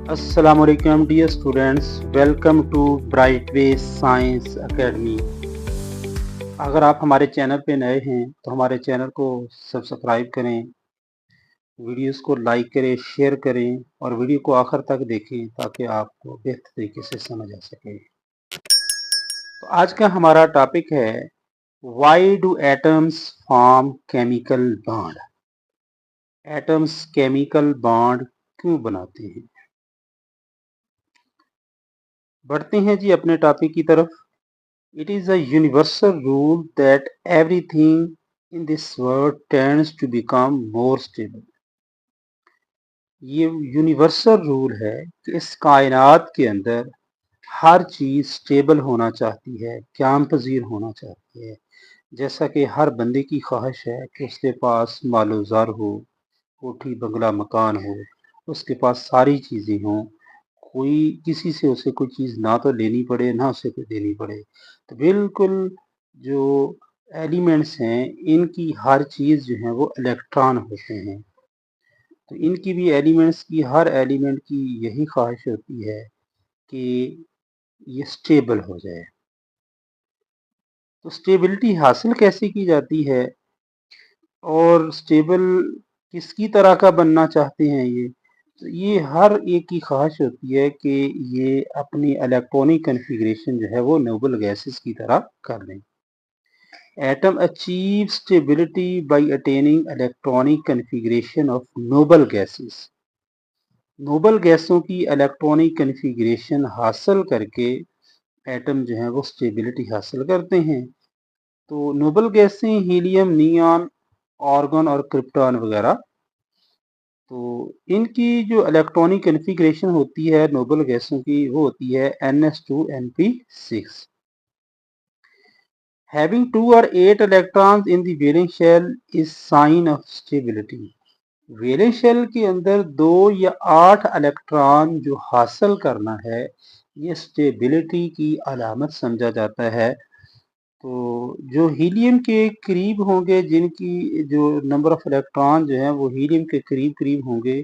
Assalamualaikum dear students, welcome to Brightway Science Academy। अगर आप हमारे चैनल पे नए हैं तो हमारे चैनल को सब्सक्राइब करें, वीडियोस को लाइक करें, शेयर करें और वीडियो को आखिर तक देखें ताकि आपको बेहतर तरीके से समझ आ सके। तो आज का हमारा टॉपिक है why do atoms form chemical bond. Atoms chemical bond क्यों बनाते हैं। बढ़ते हैं जी अपने टॉपिक की तरफ। It is a universal rule that everything in this world tends to become more stable। ये यूनिवर्सल रूल है कि इस कायनात के अंदर हर चीज स्टेबल होना चाहती है, क़याम पजीर होना चाहती है। जैसा कि हर बंदे की ख्वाहिश है कि उसके पास मालो ज़र हो, कोठी बंगला मकान हो, उसके पास सारी चीज़ें हों, कोई किसी से उसे कोई चीज़ ना तो लेनी पड़े ना उसे कोई देनी पड़े। तो बिल्कुल जो एलिमेंट्स हैं इनकी हर चीज़ जो है वो इलेक्ट्रॉन होते हैं। तो इनकी भी एलिमेंट्स की हर एलिमेंट की यही ख्वाहिश होती है कि ये स्टेबल हो जाए। तो स्टेबिलिटी हासिल कैसे की जाती है और स्टेबल किसकी तरह का बनना चाहते हैं ये। तो ये हर एक की ख्वाहिश होती है कि ये अपनी इलेक्ट्रॉनिक कन्फिग्रेशन जो है वो नोबल गैसेस की तरह कर लें। Atom achieve stability by attaining electronic configuration of noble gases. Noble गैसों की इलेक्ट्रॉनिक कन्फिग्रेशन हासिल करके एटम जो है वो स्टेबिलिटी हासिल करते हैं। तो नोबल गैसें हीलियम, नियॉन, आर्गन और क्रिप्टॉन वगैरह। तो इनकी जो इलेक्ट्रॉनिक कन्फिग्रेशन होती है नोबल गैसों की वो होती है NH2 NP6। Having 2 or 8 electrons in the valence shell is sign of stability। Valence shell के अंदर 2 या 8 इलेक्ट्रॉन जो हासिल करना है ये स्टेबिलिटी की अलामत समझा जाता है। तो जो हीलियम के करीब होंगे, जिनकी जो नंबर ऑफ इलेक्ट्रॉन जो है वो हीलियम के करीब करीब होंगे,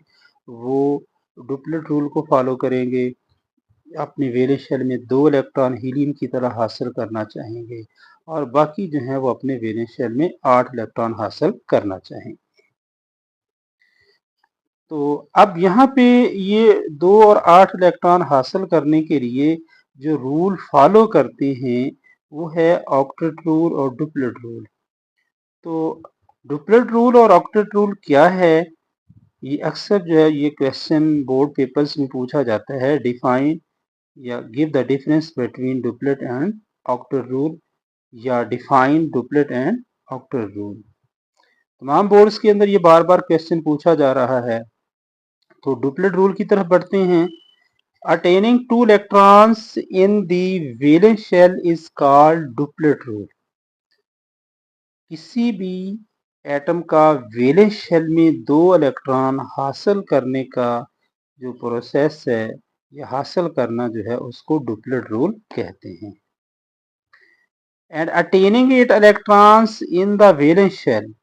वो डुप्लेट रूल को फॉलो करेंगे। अपनी वैलेंस शेल में 2 इलेक्ट्रॉन हीलियम की तरह हासिल करना चाहेंगे और बाकी जो है वो अपने वैलेंस शेल में 8 इलेक्ट्रॉन हासिल करना चाहेंगे। तो अब यहाँ पे ये 2 और 8 इलेक्ट्रॉन हासिल करने के लिए जो रूल फॉलो करते हैं वो है ऑक्टेट रूल और डुप्लेट रूल। तो डुप्लेट रूल और ऑक्टेट रूल क्या है, ये अक्सर जो है ये क्वेश्चन बोर्ड पेपर्स में पूछा जाता है। डिफाइन या give the difference between duplet and octet rule या define duplet and octet rule. तमाम बोर्ड्स के अंदर ये बार बार क्वेश्चन पूछा जा रहा है। तो डुप्लेट रूल की तरफ बढ़ते हैं। Attaining 2 electrons in the valence shell is called duplet rule. किसी भी एटम का वैलेंस शेल में 2 इलेक्ट्रॉन हासिल करने का जो प्रोसेस है ये हासिल करना जो है उसको डुप्लेट रूल कहते हैं। And attaining 8 electrons in the valence shell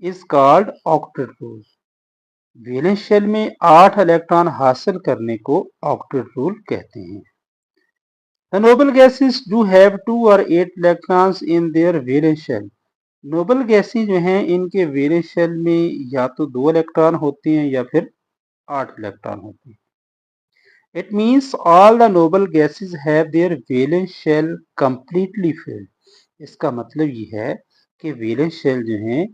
is called octet rule. Valence shell में 8 इलेक्ट्रॉन हासिल करने को ऑक्टेट रूल कहते हैं। The noble gases do have 2 or 8 electrons in their valence shell। Noble गैसें जो हैं इनके वैलेंस शेल में या तो 2 इलेक्ट्रॉन होते हैं या फिर 8 इलेक्ट्रॉन होते हैं। It means all the noble gases have their valence shell completely filled। इसका मतलब ये है कि वैलेंस शेल जो हैं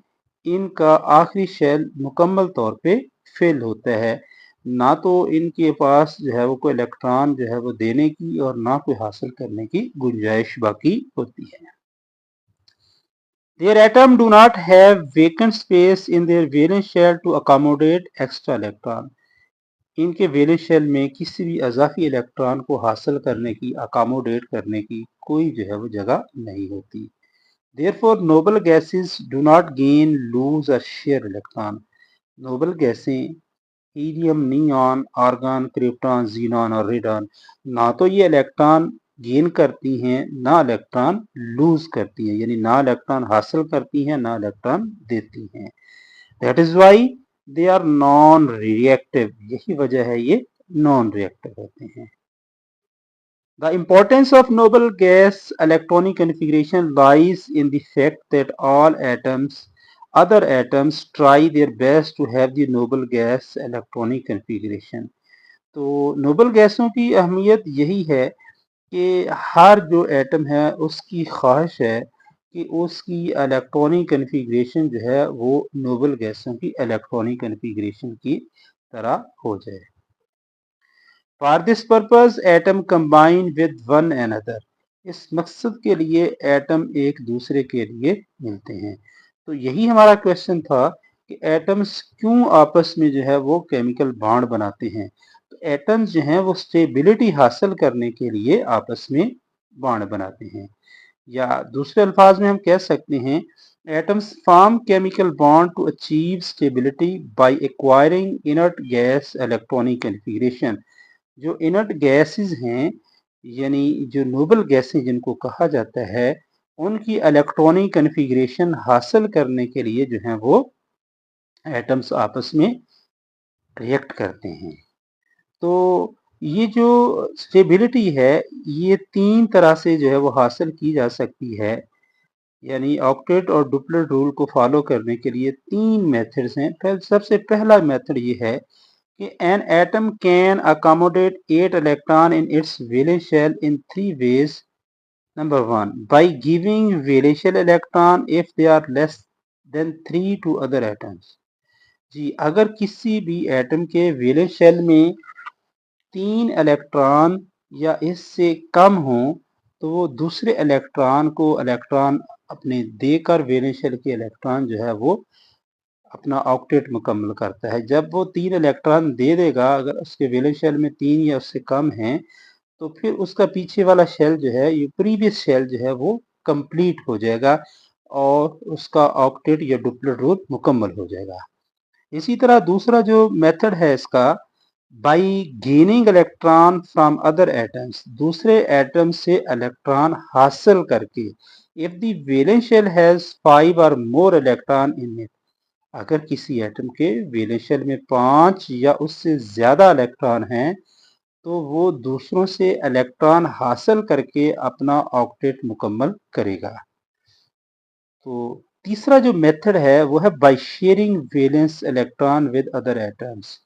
इनका आखिरी शेल मुकम्मल तौर पे फिल होता है, ना तो इनके पास जो है वो कोई इलेक्ट्रॉन जो है वो देने की और ना कोई हासिल करने की गुंजाइश बाकी होती है। Their atom do not have vacant space in their valence shell to accommodate extra electron। इनके वैलेंस शेल में किसी भी अजाफी इलेक्ट्रॉन को हासिल करने की, अकोमोडेट करने की कोई जो है वो जगह नहीं होती। Therefore noble gases do not gain, lose or share electron। Noble गैसें helium, neon, argon, krypton, xenon और रेडॉन ना तो ये इलेक्ट्रॉन गेन करती हैं ना इलेक्ट्रॉन लूज करती हैं, यानी ना इलेक्ट्रॉन हासिल करती हैं ना इलेक्ट्रॉन देती हैं। That is why they are non reactive, यही वजह है ये नॉन रिएक्टिव होते हैं। The importance of noble gas electronic configuration lies in the fact that all other atoms try their best to have the noble gas electronic configuration. तो Nobel गैसों की अहमियत यही है कि हर जो एटम है उसकी ख्वाहिश है कि उसकी इलेक्ट्रॉनिक कन्फिग्रेशन जो है वो नोबल गैसों की इलेक्ट्रॉनिक कन्फिग्रेशन की तरह हो जाए। For this purpose atom combine with one another, इस मकसद के लिए एटम एक दूसरे के लिए मिलते हैं। तो यही हमारा क्वेश्चन था कि एटम्स क्यों आपस में जो है वो केमिकल बॉन्ड बनाते हैं। तो एटम्स जो हैं वो स्टेबिलिटी हासिल करने के लिए आपस में बॉन्ड बनाते हैं, या दूसरे अल्फाज में हम कह सकते हैं atoms form chemical bond to achieve stability by acquiring inert gas electronic configuration. जो इनर्ट गैसेस हैं यानी जो नोबल गैसें जिनको कहा जाता है, उनकी इलेक्ट्रॉनिक कन्फिग्रेशन हासिल करने के लिए जो है वो एटम्स आपस में रिएक्ट करते हैं। तो ये जो स्टेबिलिटी है ये तीन तरह से जो है वो हासिल की जा सकती है, यानी ऑक्टेट और डुप्लेट रूल को फॉलो करने के लिए तीन मेथड्स हैं। सबसे पहला मेथड ये है कि an atom can accommodate 8 electron in its valence shell in three ways. Number one, by giving valence shell electron if they are less than 3 to other atoms. जी, अगर किसी भी एटम के वैलेंस शेल में 3 electron या इससे कम हो तो वो दूसरे इलेक्ट्रॉन को इलेक्ट्रॉन अपने देकर वैलेंस शेल के इलेक्ट्रॉन जो है वो अपना ऑक्टेट मुकम्मल करता है। जब वो 3 इलेक्ट्रॉन दे देगा, अगर उसके वैलेंस शेल में 3 या उससे कम हैं, तो फिर उसका पीछे वाला शेल जो है, ये प्रीवियस शेल जो है वो कंप्लीट हो जाएगा और उसका ऑक्टेट या डुप्लेट रूल मुकम्मल हो जाएगा। इसी तरह दूसरा जो मेथड है इसका, by gaining electron from other atoms, दूसरे एटम से इलेक्ट्रॉन हासिल करके। If the valence shell has 5 और मोर इलेक्ट्रॉन इन इट, अगर किसी एटम के वैलेंस शेल में 5 या उससे ज्यादा इलेक्ट्रॉन हैं तो वो दूसरों से इलेक्ट्रॉन हासिल करके अपना ऑक्टेट मुकम्मल करेगा। तो तीसरा जो मेथड है वो है by sharing valence electron with other atoms.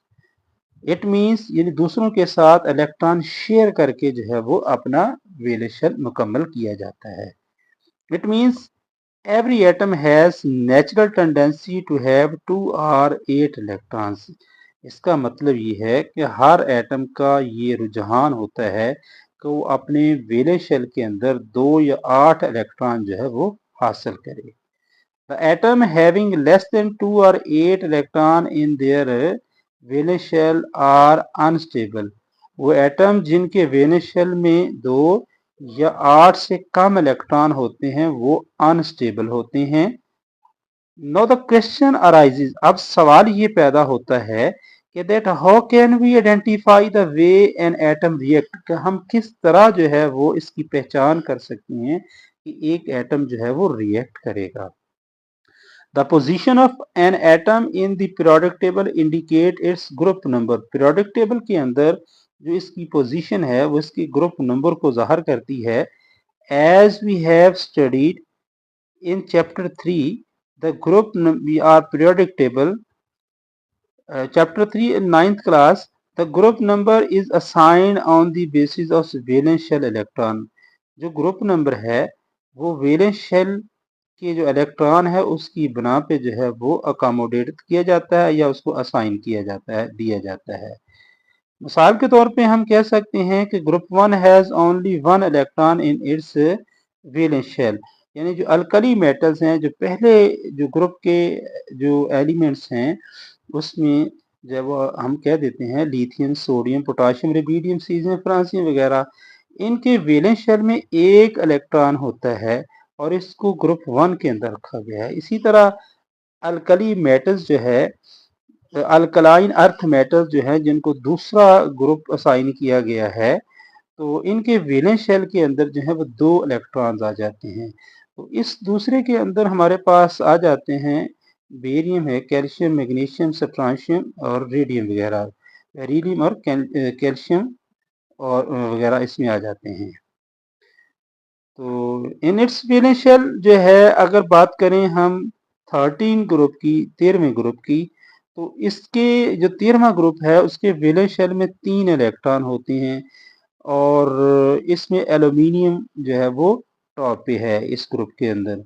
It means यानी दूसरों के साथ इलेक्ट्रॉन शेयर करके जो है वो अपना वैलेंस शेल मुकम्मल किया जाता है। It means every atom has natural tendency to have 2 or 8 electrons. इसका मतलब ये है कि हर एटम का ये रुझान होता है कि वो अपने वैलेंस शेल के अंदर 2 या 8 इलेक्ट्रॉन जो है वो हासिल करे। The atom having less than 2 or 8 electron in their valence shell are unstable. वो एटम जिनके वैलेंस शेल में 2 या 8 से कम इलेक्ट्रॉन होते हैं वो अनस्टेबल होते हैं। नो द क्वेश्चन अराइजेज, अब सवाल ये पैदा होता है कि that how can we identify the way an atom react, हम किस तरह जो है वो इसकी पहचान कर सकते हैं कि एक एटम जो है वो रिएक्ट करेगा। The position of an atom in the periodic table indicate its group number, periodic table के अंदर जो इसकी पोजीशन है वो इसकी ग्रुप नंबर को जाहिर करती है। As we have studied in chapter 3 the group or periodic table, chapter 3 in ninth class, the group number is assigned on the basis of valence shell electron. जो ग्रुप नंबर है वो valence shell के जो electron है उसकी बना पे जो है वो अकोमोडेट किया जाता है या उसको असाइन किया जाता है, दिया जाता है। मिसाल के तौर पे हम कह सकते हैं कि group 1 has only 1 electron in its valence shell, यानी जो अल्कली मेटल्स हैं, जो पहले जो ग्रुप के जो एलिमेंट्स हैं उसमें जब हम कह देते हैं lithium, sodium, potassium, rubidium, caesium, francium वगैरह, इनके वैलेंस शेल में एक इलेक्ट्रॉन होता है और इसको ग्रुप 1 के अंदर रखा गया है। इसी तरह अल्कली मेटल्स जो है, अल्कलाइन अर्थ मेटल्स जो है जिनको दूसरा ग्रुप असाइन किया गया है, तो इनके वैलेंस शेल के अंदर जो है वो 2 इलेक्ट्रॉन्स आ जाते हैं। तो इस दूसरे के अंदर हमारे पास आ जाते हैं बेरियम है, कैल्शियम, मैग्नीशियम, स्ट्रांशियम और रेडियम वगैरह, बेरिलियम और कैल्शियम और वगैरह इसमें आ जाते हैं। तो इन इट्स वैलेंस शेल जो है, अगर बात करें हम 13 ग्रुप की, 13वें ग्रुप की, तो इसके जो 13वां ग्रुप है उसके वैलेंस शेल में 3 इलेक्ट्रॉन होते हैं और इसमें एल्यूमिनियम जो है वो टॉप पे है इस ग्रुप के अंदर।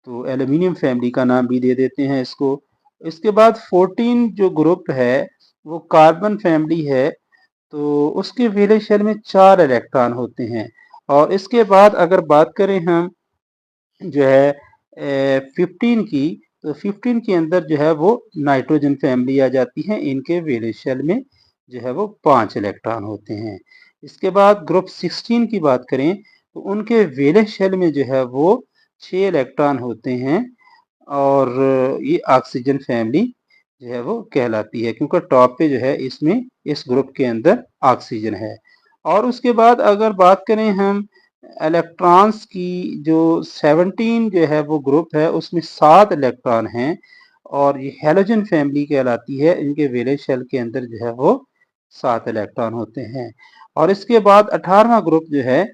तो एल्यूमिनियम फैमिली का नाम भी दे देते हैं इसको। इसके बाद 14 जो ग्रुप है वो कार्बन फैमिली है, तो उसके वैलेंस शेल में 4 इलेक्ट्रॉन होते हैं। और इसके बाद अगर बात करें हम जो है 15 की, तो 15 के अंदर जो है वो नाइट्रोजन फैमिली आ जाती है। इनके वैलेंस शेल में जो है वो 5 इलेक्ट्रॉन होते हैं। इसके बाद ग्रुप 16 की बात करें तो उनके वैलेंस शेल में जो है वो 6 इलेक्ट्रॉन होते हैं और ये ऑक्सीजन फैमिली जो है वो कहलाती है, क्योंकि टॉप पे जो है इसमें इस ग्रुप के अंदर ऑक्सीजन है। और उसके बाद अगर बात करें हम इलेक्ट्रॉन्स की, जो 17 जो है वो ग्रुप है उसमें 7 इलेक्ट्रॉन हैं और ये हैलोजन फैमिली कहलाती है। इनके वैलेंस शेल के अंदर जो है वो 7 इलेक्ट्रॉन होते हैं। और इसके बाद 18वां ग्रुप जो है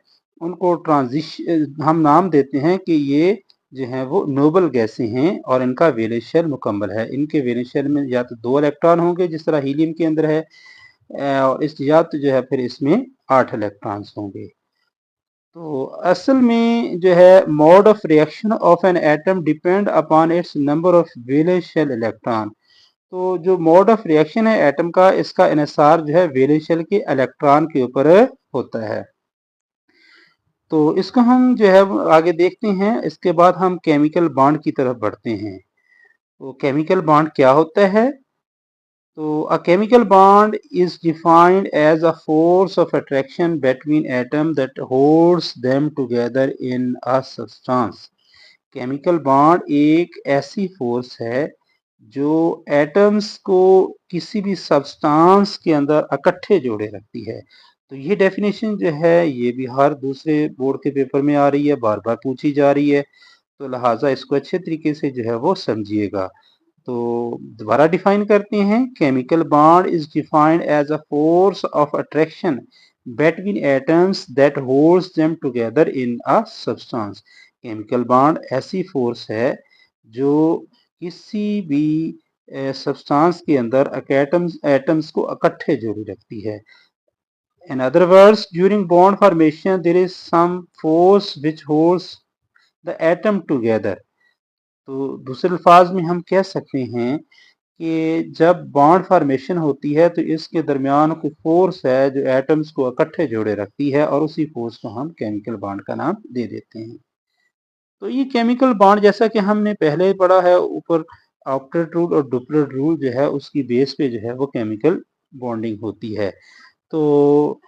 उनको ट्रांजिशन हम नाम देते हैं कि ये जो है वो नोबल गैसें हैं और इनका वैलेंस शेल मुकम्मल है। इनके वैलेंस शेल में या तो 2 इलेक्ट्रॉन होंगे जिस तरह हीलियम के अंदर है, और इस या तो जो है फिर इसमें 8 इलेक्ट्रॉन्स होंगे। तो असल में जो है mode of reaction of an atom depend upon its number of valence shell electron. तो जो मोड ऑफ रिएक्शन है एटम का, इसका इन्हिसार जो है वैलेंस शेल के इलेक्ट्रॉन के ऊपर होता है। तो इसको हम जो है आगे देखते हैं। इसके बाद हम केमिकल बॉन्ड की तरफ बढ़ते हैं। तो केमिकल बॉन्ड क्या होता है? तो a chemical bond is defined as a force of attraction between atoms that holds them together in a substance. Chemical bond एक ऐसी फोर्स है जो एटम्स को किसी भी सब्सटेंस के अंदर इकट्ठे जोड़े रखती है। तो ये डेफिनेशन जो है ये भी हर दूसरे बोर्ड के पेपर में आ रही है, बार बार पूछी जा रही है, तो लिहाजा इसको अच्छे तरीके से जो है वो समझिएगा। तो दोबारा डिफाइन करते हैं। Chemical bond is defined as a force of attraction between atoms that holds them together in a substance. Chemical bond ऐसी फोर्स है जो किसी भी सब्सटेंस के अंदर एटम्स को इकट्ठे जोड़े रखती है। In other words, during bond formation there is some force which holds the atom together. तो दूसरे अल्फाज में हम कह सकते हैं कि जब बॉन्ड फॉर्मेशन होती है तो इसके दरमियान कोई फोर्स है जो एटम्स को इकट्ठे जोड़े रखती है और उसी फोर्स को हम केमिकल बॉन्ड का नाम दे देते हैं। तो ये केमिकल बॉन्ड जैसा कि हमने पहले पढ़ा है ऊपर, ऑक्टेट रूल और डुप्लेट रूल जो है उसकी बेस पे जो है वो केमिकल बॉन्डिंग होती है। तो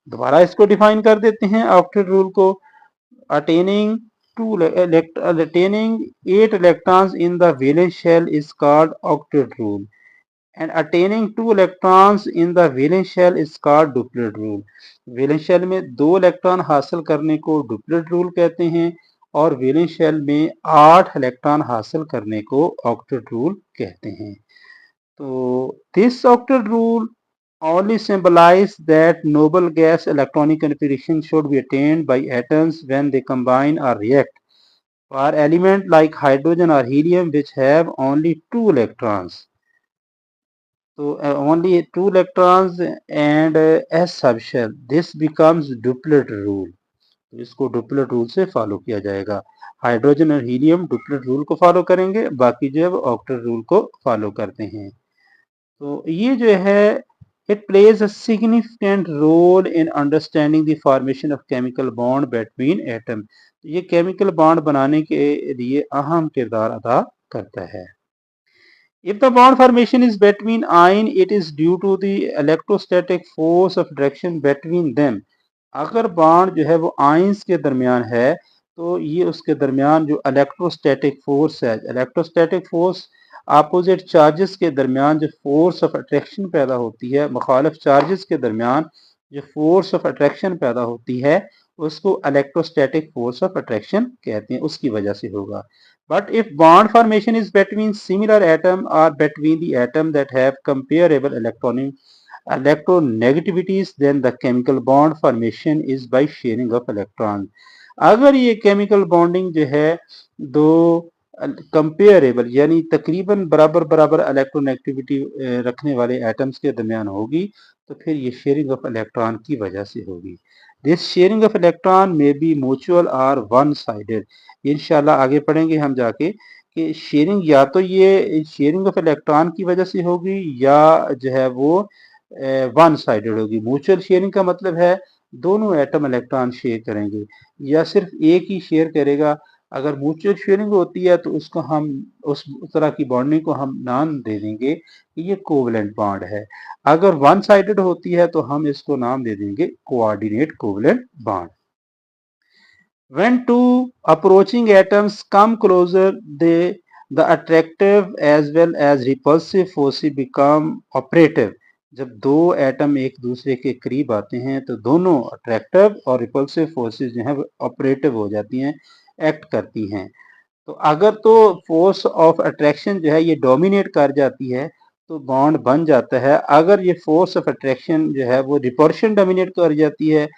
दोबारा इसको डिफाइन कर देते हैं ऑक्टेट रूल को। attaining attaining 8 electrons in the valence shell is called octet rule, and attaining 2 electrons in the valence shell is called duplet rule. Valence shell में 2 इलेक्ट्रॉन हासिल करने को डुप्लेट रूल कहते हैं और वैलेंस शेल में 8 electron हासिल करने को ऑक्टेट रूल कहते हैं। तो this octet rule only symbolize that noble gas electronic configuration should be attained by atoms when they combine or react. For elements like hydrogen or helium which have only 2 electrons, so only 2 electrons and s subshell, this becomes duplet rule. तो इसको duplet rule से follow किया जाएगा। Hydrogen और helium duplet rule को follow करेंगे, बाकी जो है ऑक्टेट रूल को फॉलो करते हैं। तो ये जो है it plays a significant role in understanding the formation of chemical bond between atom. ये केमिकल बॉन्ड बनाने के लिए अहम किरदार अदा करता है। If the bond formation is between ion, it is due to the electrostatic force of attraction between them. अगर बॉन्ड जो है वो आयंस के दरमियान है तो ये उसके दरमियान जो इलेक्ट्रोस्टैटिक फोर्स है, इलेक्ट्रोस्टैटिक फोर्स अपोजिट चार्जेस के दरमियान जो फोर्स ऑफ अट्रैक्शन पैदा होती है, मुखालिफ चार्जेस के दरमियान जो फोर्स ऑफ अट्रैक्शन पैदा होती है, उसको इलेक्ट्रोस्टैटिक फोर्स ऑफ अट्रैक्शन कहते हैं, उसकी वजह से होगा। But if bond formation is between similar atom और between the atom that have comparable electronegativities, then the chemical bond formation is by sharing of electron। अगर ये केमिकल बॉन्डिंग जो है दो कंपेरेबल यानी तकरीबन बराबर बराबर इलेक्ट्रोनेगेटिविटी रखने वाले एटम्स के दरमियान होगी, तो फिर ये शेयरिंग ऑफ इलेक्ट्रॉन की वजह से होगी। This sharing of electron may be mutual और वन साइडेड। इंशाल्लाह आगे पढ़ेंगे हम जाके कि शेयरिंग या तो ये शेयरिंग ऑफ इलेक्ट्रॉन की वजह से होगी या जो है वो वन साइडेड होगी। म्यूचुअल शेयरिंग का मतलब है दोनों एटम इलेक्ट्रॉन शेयर करेंगे या सिर्फ एक ही शेयर करेगा। अगर म्यूचुअल शेयरिंग होती है तो उसको हम उस तरह की बॉन्डिंग को हम नाम दे देंगे कि ये कोवलेंट बॉन्ड है। अगर वन साइडेड होती है तो हम इसको नाम दे देंगे coordinate covalent bond. When two approaching atoms come closer, the attractive as well as repulsive forces become operative। जब दो एटम एक दूसरे के करीब आते हैं तो दोनों अट्रैक्टिव और रिपल्सिव फोर्सेस जो हैं ऑपरेटिव हो जाती हैं, एक्ट करती हैं। तो अगर तो फोर्स ऑफ अट्रैक्शन जो है ये डोमिनेट कर जाती है तो बॉन्ड बन जाता है। अगर ये फोर्स ऑफ अट्रैक्शन जो है वो रिपल्शन डोमिनेट कर जाती है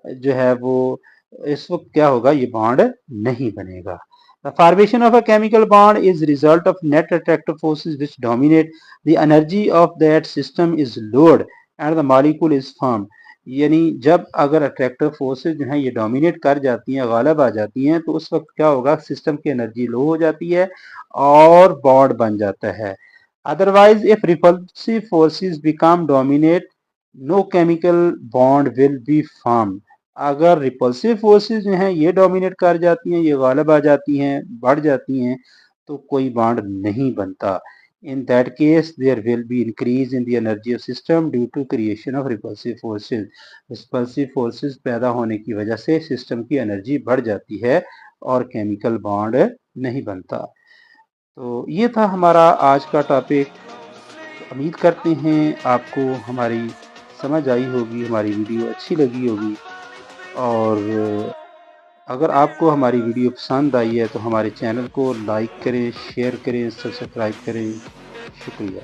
जो है वो, इस वक्त क्या होगा, ये बॉन्ड नहीं बनेगा। The formation of a chemical bond is result of net attractive forces which dominate। The energy of that system is lowered and the molecule is formed। यानी जब अगर अट्रैक्टिव फोर्सेस जो हैं ये डोमिनेट कर जाती हैं, गालिब आ जाती हैं, तो उस वक्त क्या होगा, सिस्टम की एनर्जी लो हो जाती है और बॉन्ड बन जाता है। Otherwise if repulsive forces become dominate, no chemical bond will be form. अगर रिपल्सिव फोर्सेस जो हैं ये डोमिनेट कर जाती हैं, ये गालिब आ जाती हैं, बढ़ जाती हैं, तो कोई बॉन्ड नहीं बनता। In that case, there will be increase in the energy of system due to creation of repulsive forces। repulsive forces पैदा होने की वजह से सिस्टम की एनर्जी बढ़ जाती है और केमिकल बॉन्ड नहीं बनता। तो ये था हमारा आज का टॉपिक। उम्मीद करते हैं आपको हमारी समझ आई होगी, हमारी वीडियो अच्छी लगी होगी। और अगर आपको हमारी वीडियो पसंद आई है तो हमारे चैनल को लाइक करें, शेयर करें, सब्सक्राइब करें। शुक्रिया।